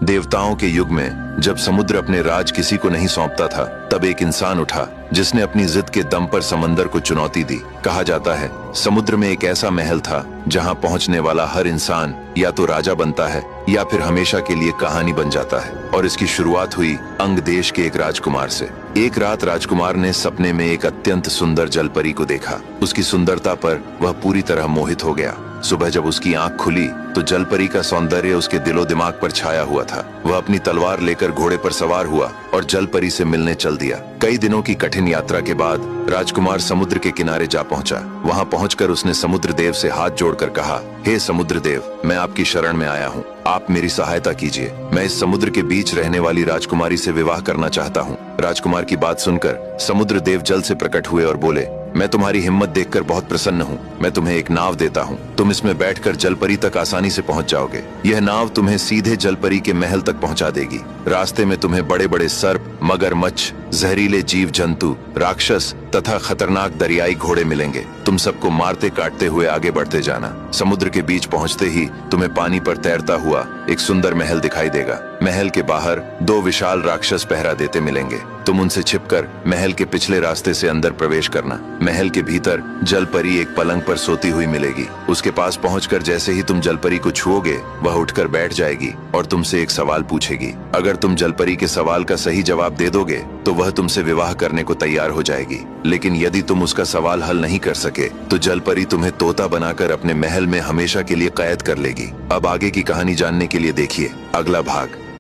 देवताओं के युग में जब समुद्र अपने राज किसी को नहीं सौंपता था, तब एक इंसान उठा जिसने अपनी जिद के दम पर समंदर को चुनौती दी। कहा जाता है समुद्र में एक ऐसा महल था जहां पहुंचने वाला हर इंसान या तो राजा बनता है या फिर हमेशा के लिए कहानी बन जाता है। और इसकी शुरुआत हुई अंग देश के एक राजकुमार से। एक रात राजकुमार ने सपने में एक अत्यंत सुंदर जलपरी को देखा। उसकी सुंदरता पर वह पूरी तरह मोहित हो गया। सुबह जब उसकी आंख खुली तो जलपरी का सौंदर्य उसके दिलो दिमाग पर छाया हुआ था। वह अपनी तलवार लेकर घोड़े पर सवार हुआ और जलपरी से मिलने चल दिया। कई दिनों की कठिन यात्रा के बाद राजकुमार समुद्र के किनारे जा पहुंचा। वहां पहुंचकर उसने समुद्र देव से हाथ जोड़कर कहा, हे समुद्र देव, मैं आपकी शरण में आया हूँ, आप मेरी सहायता कीजिए। मैं इस समुद्र के बीच रहने वाली राजकुमारी से विवाह करना चाहता हूँ। राजकुमार की बात सुनकर समुद्र देव जल से प्रकट हुए और बोले, मैं तुम्हारी हिम्मत देखकर बहुत प्रसन्न हूँ। मैं तुम्हें एक नाव देता हूँ, तुम इसमें बैठकर जलपरी तक आसानी से पहुँच जाओगे। यह नाव तुम्हें सीधे जलपरी के महल तक पहुँचा देगी। रास्ते में तुम्हें बड़े बड़े सर्प, मगरमच्छ, जहरीले जीव जंतु, राक्षस तथा खतरनाक दरियाई घोड़े मिलेंगे। तुम सबको मारते काटते हुए आगे बढ़ते जाना। समुद्र के बीच पहुंचते ही तुम्हें पानी पर तैरता हुआ एक सुंदर महल दिखाई देगा। महल के बाहर दो विशाल राक्षस पहरा देते मिलेंगे। तुम उनसे छिपकर महल के पिछले रास्ते से अंदर प्रवेश करना। महल के भीतर जलपरी एक पलंग पर सोती हुई मिलेगी। उसके पास पहुंचकर जैसे ही तुम जलपरी को छुओगे, वह उठकर बैठ जाएगी और तुमसे एक सवाल पूछेगी। अगर तुम जलपरी के सवाल का सही जवाब दे दोगे तो वह तुमसे विवाह करने को तैयार हो जाएगी। लेकिन यदि तुम उसका सवाल हल नहीं कर सके तो जलपरी तुम्हें तोता बनाकर अपने महल में हमेशा के लिए कैद कर लेगी। अब आगे की कहानी जानने के लिए देखिए अगला भाग।